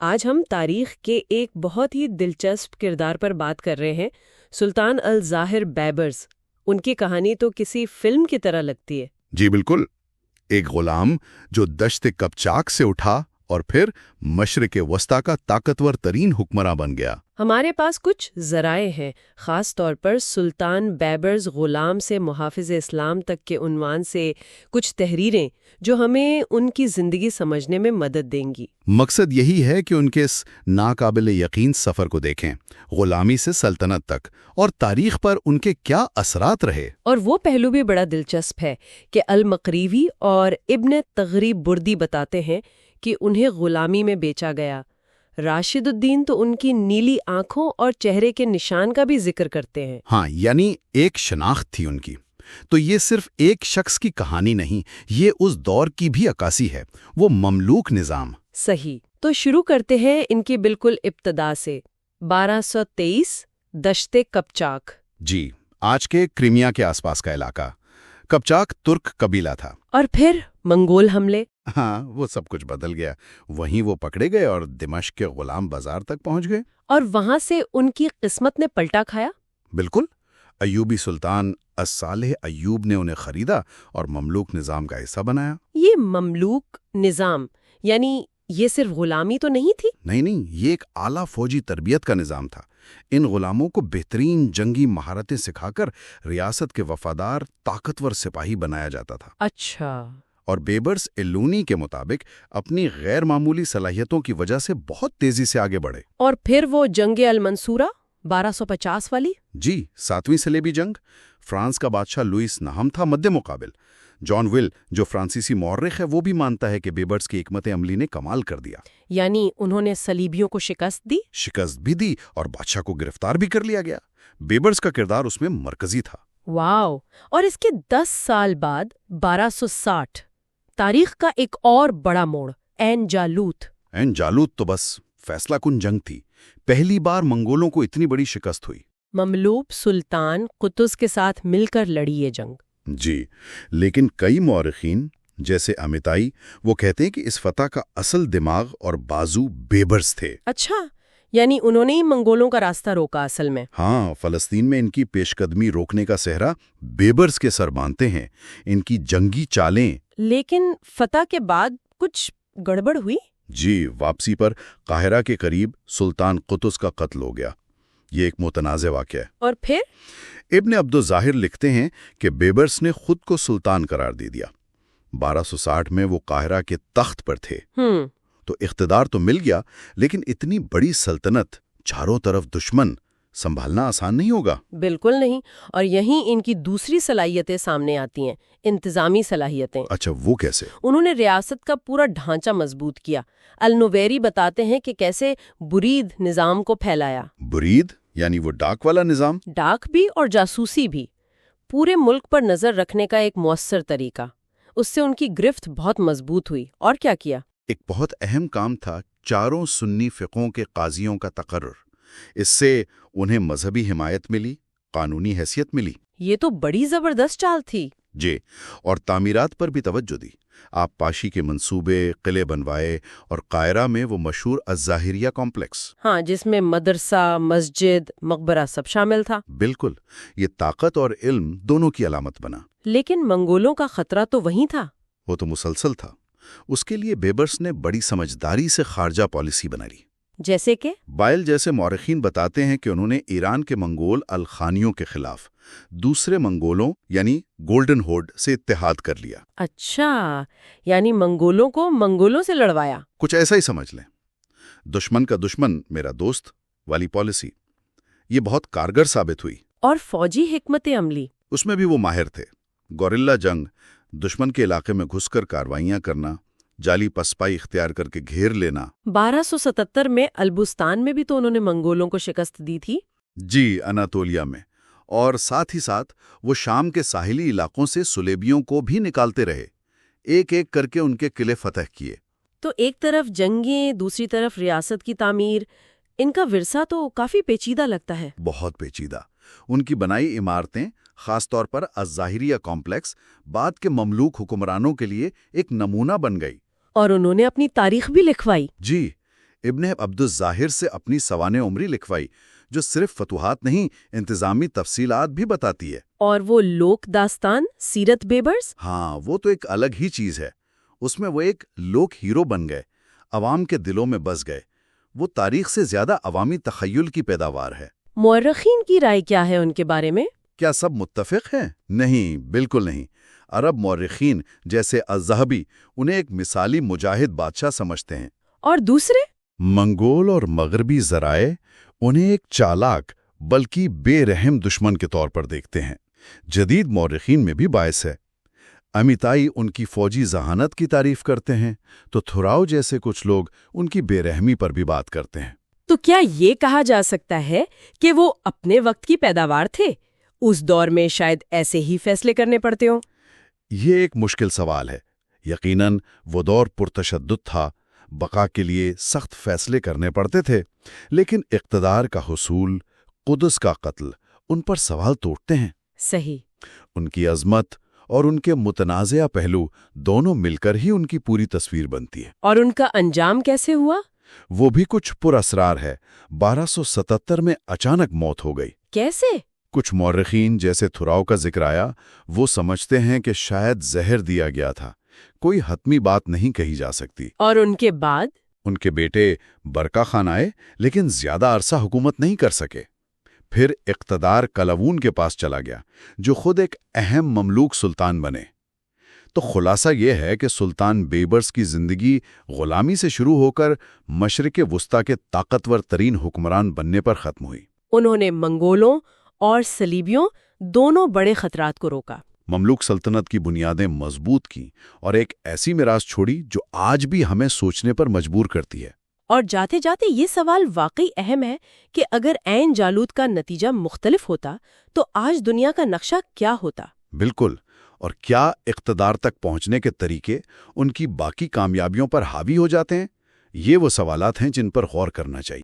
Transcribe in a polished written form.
آج ہم تاریخ کے ایک بہت ہی دلچسپ کردار پر بات کر رہے ہیں، سلطان الظاہر بیبرس۔ ان کی کہانی تو کسی فلم کی طرح لگتی ہے۔ جی بالکل، ایک غلام جو دشت قپچاق سے اٹھا اور پھر مشرق وسطیٰ کا طاقتور ترین حکمراں بن گیا۔ ہمارے پاس کچھ ذرائع ہیں، خاص طور پر سلطان بیبرس غلام سے محافظ اسلام تک کے عنوان سے کچھ تحریریں جو ہمیں ان کی زندگی سمجھنے میں مدد دیں گی۔ مقصد یہی ہے کہ ان کے اس ناقابل یقین سفر کو دیکھیں، غلامی سے سلطنت تک، اور تاریخ پر ان کے کیا اثرات رہے۔ اور وہ پہلو بھی بڑا دلچسپ ہے کہ المقریوی اور ابن تغریب بردی بتاتے ہیں کہ انہیں غلامی میں بیچا گیا۔ راشد الدین تو ان کی نیلی آنکھوں اور چہرے کے نشان کا بھی ذکر کرتے ہیں۔ ہاں، یعنی ایک شناخت تھی ان کی۔ تو یہ صرف ایک شخص کی کہانی نہیں، یہ اس دور کی بھی عکاسی ہے، وہ مملوک نظام۔ صحیح، تو شروع کرتے ہیں ان کی بالکل ابتدا سے۔ 1223 دشت قپچاق۔ جی، آج کے کرائمیا کے آس پاس کا علاقہ۔ قپچاق ترک قبیلہ تھا۔ اور پھر منگول حملے۔ ہاں، وہ سب کچھ بدل گیا۔ وہیں وہ پکڑے گئے اور دمشق کے غلام بازار تک پہنچ گئے۔ اور وہاں سے ان کی قسمت نے پلٹا کھایا۔ بالکل، ایوبی سلطان الصالح ایوب نے انہیں خریدا اور مملوک نظام کا حصہ بنایا۔ یہ مملوک نظام یعنی یہ صرف غلامی تو نہیں تھی؟ نہیں، یہ ایک اعلیٰ فوجی تربیت کا نظام تھا۔ ان غلاموں کو بہترین جنگی مہارتیں سکھا کر ریاست کے وفادار طاقتور سپاہی بنایا جاتا تھا۔ اچھا۔ اور بیبرس ایلونی کے مطابق اپنی غیر معمولی صلاحیتوں کی وجہ سے بہت تیزی سے آگے بڑھے۔ اور پھر وہ جنگ المنصورہ 1250 والی؟ جی، 7ویں صلیبی جنگ۔ فرانس کا بادشاہ لوئس نہم تھا مد مقابل۔ جان ول، جو فرانسیسی مورخ ہے، وہ بھی مانتا ہے کہ بیبرس کی حکمت عملی نے کمال کر دیا۔ یعنی انہوں نے صلیبیوں کو شکست دی؟ شکست بھی دی اور بادشاہ کو گرفتار بھی کر لیا گیا۔ بیبرس کا کردار اس میں مرکزی تھا۔ واو! اور اس کے 10 سال بعد 1260 تاریخ کا ایک اور بڑا موڑ، عین جالوت۔ عین جالوت تو بس فیصلہ کن جنگ تھی۔ پہلی بار منگولوں کو اتنی بڑی شکست ہوئی۔ مملوک سلطان قطز کے ساتھ مل کر لڑی یہ جنگ۔ جی، لیکن کئی مورخین جیسے امیتائی وہ کہتے ہیں کہ اس فتح کا اصل دماغ اور بازو بیبرس تھے۔ اچھا، یعنی انہوں نے ہی منگولوں کا راستہ روکا اصل میں۔ ہاں، فلسطین میں ان کی پیش قدمی روکنے کا سہرا بیبرس کے سر باندھتے ہیں، ان کی جنگی چالیں۔ لیکن فتح کے بعد کچھ گڑبڑ ہوئی؟ جی، واپسی پر قاہرہ کے قریب سلطان قطز کا قتل ہو گیا۔ یہ ایک متنازع واقعہ ہے۔ اور پھر ابن عبد الظاہر لکھتے ہیں کہ بیبرس نے خود کو سلطان قرار دے دیا۔ 1260 میں وہ قاہرہ کے تخت پر تھے۔ تو اقتدار تو مل گیا، لیکن اتنی بڑی سلطنت، چاروں طرف دشمن، سنبھالنا آسان نہیں ہوگا۔ بالکل نہیں، اور یہیں ان کی دوسری صلاحیتیں سامنے آتی ہیں، انتظامی صلاحیتیں۔ اچھا، وہ کیسے؟ انہوں نے ریاست کا پورا ڈھانچہ مضبوط کیا۔ النویری بتاتے ہیں کہ کیسے برید نظام کو پھیلایا۔ برید یعنی وہ ڈاک والا نظام؟ ڈاک بھی اور جاسوسی بھی، پورے ملک پر نظر رکھنے کا ایک مؤثر طریقہ۔ اس سے ان کی گرفت بہت مضبوط ہوئی۔ اور کیا کیا؟ ایک بہت اہم کام تھا چاروں سنی فقہوں کے قاضیوں کا تقرر۔ اس سے انہیں مذہبی حمایت ملی، قانونی حیثیت ملی۔ یہ تو بڑی زبردست چال تھی۔ جی، اور تعمیرات پر بھی توجہ دی۔ آپ پاشی کے منصوبے، قلعے بنوائے، اور قاہرہ میں وہ مشہور الظاہریہ کمپلیکس۔ ہاں، جس میں مدرسہ، مسجد، مقبرہ سب شامل تھا۔ بالکل، یہ طاقت اور علم دونوں کی علامت بنا۔ لیکن منگولوں کا خطرہ تو وہیں تھا۔ وہ تو مسلسل تھا۔ اس کے لیے بیبرس نے بڑی سمجھداری سے خارجہ پالیسی بنا لی۔ جیسے کہ بائل جیسے مورخین بتاتے ہیں کہ انہوں نے ایران کے منگول الخانیوں کے خلاف دوسرے منگولوں یعنی گولڈن ہورڈ سے اتحاد کر لیا۔ اچھا، یعنی منگولوں کو منگولوں سے لڑوایا۔ کچھ ایسا ہی سمجھ لیں، دشمن کا دشمن میرا دوست والی پالیسی۔ یہ بہت کارگر ثابت ہوئی۔ اور فوجی حکمت عملی؟ اس میں بھی وہ ماہر تھے۔ گوریلا جنگ، دشمن کے علاقے میں گھس کر کاروائیاں کرنا، جعلی پسپائی اختیار کر کے گھیر لینا۔ 1277 میں البستان میں بھی تو انہوں نے منگولوں کو شکست دی تھی۔ جی، اناتولیا میں، اور ساتھ ہی ساتھ وہ شام کے ساحلی علاقوں سے سلیبیوں کو بھی نکالتے رہے، ایک ایک کر کے ان کے قلعے فتح کیے۔ تو ایک طرف جنگیں، دوسری طرف ریاست کی تعمیر، ان کا ورثہ تو کافی پیچیدہ لگتا ہے۔ بہت پیچیدہ۔ ان کی بنائی عمارتیں، خاص طور پر الظاہریہ کمپلیکس، بعد کے مملوک حکمرانوں کے لیے ایک نمونہ بن گئی۔ اور انہوں نے اپنی تاریخ بھی لکھوائی۔ جی، ابن عبدالظاہر سے اپنی سوانح عمری لکھوائی جو صرف فتوحات نہیں انتظامی تفصیلات بھی بتاتی ہے۔ اور وہ لوک داستان سیرت بیبرس؟ ہاں، وہ تو ایک الگ ہی چیز ہے۔ اس میں وہ ایک لوک ہیرو بن گئے، عوام کے دلوں میں بس گئے۔ وہ تاریخ سے زیادہ عوامی تخیل کی پیداوار ہے۔ مورخین کی رائے کیا ہے ان کے بارے میں؟ کیا سب متفق ہیں؟ نہیں، بالکل نہیں۔ عرب مورخین جیسے الذہبی انہیں ایک مثالی مجاہد بادشاہ سمجھتے ہیں، اور دوسرے؟ منگول اور مغربی ذرائع انہیں ایک چالاک بلکہ بے رحم دشمن کے طور پر دیکھتے ہیں۔ جدید مورخین میں بھی باعث ہے۔ امیتائی ان کی فوجی ذہانت کی تعریف کرتے ہیں تو تھوراؤ جیسے کچھ لوگ ان کی بے رحمی پر بھی بات کرتے ہیں۔ تو کیا یہ کہا جا سکتا ہے کہ وہ اپنے وقت کی پیداوار تھے؟ اس دور میں شاید ایسے ہی فیصلے کرنے پڑتے ہوں؟ یہ ایک مشکل سوال ہے۔ یقیناً وہ دور پرتشدد تھا، بقا کے لیے سخت فیصلے کرنے پڑتے تھے، لیکن اقتدار کا حصول، قدس کا قتل ان پر سوال توڑتے ہیں۔ صحیح۔ ان کی عظمت اور ان کے متنازعہ پہلو دونوں مل کر ہی ان کی پوری تصویر بنتی ہے۔ اور ان کا انجام کیسے ہوا؟ وہ بھی کچھ پراسرار ہے۔ 1277 میں اچانک موت ہو گئی۔ کیسے؟ کچھ مورخین جیسے تھوراؤ کا ذکر آیا، وہ سمجھتے ہیں کہ شاید زہر دیا گیا تھا۔ کوئی حتمی بات نہیں کہی جا سکتی۔ اور ان کے بعد؟ ان کے بیٹے برقع خان آئے لیکن زیادہ عرصہ حکومت نہیں کر سکے۔ پھر اقتدار قلاوون کے پاس چلا گیا جو خود ایک اہم مملوک سلطان بنے۔ تو خلاصہ یہ ہے کہ سلطان بیبرس کی زندگی غلامی سے شروع ہو کر مشرق وسطیٰ کے طاقتور ترین حکمران بننے پر ختم ہوئی۔ انہوں نے منگولوں اور صلیبیوں دونوں بڑے خطرات کو روکا، مملوک سلطنت کی بنیادیں مضبوط کیں اور ایک ایسی میراث چھوڑی جو آج بھی ہمیں سوچنے پر مجبور کرتی ہے۔ اور جاتے جاتے یہ سوال واقعی اہم ہے کہ اگر عین جالوت کا نتیجہ مختلف ہوتا تو آج دنیا کا نقشہ کیا ہوتا؟ بالکل۔ اور کیا اقتدار تک پہنچنے کے طریقے ان کی باقی کامیابیوں پر حاوی ہو جاتے ہیں؟ یہ وہ سوالات ہیں جن پر غور کرنا چاہیے۔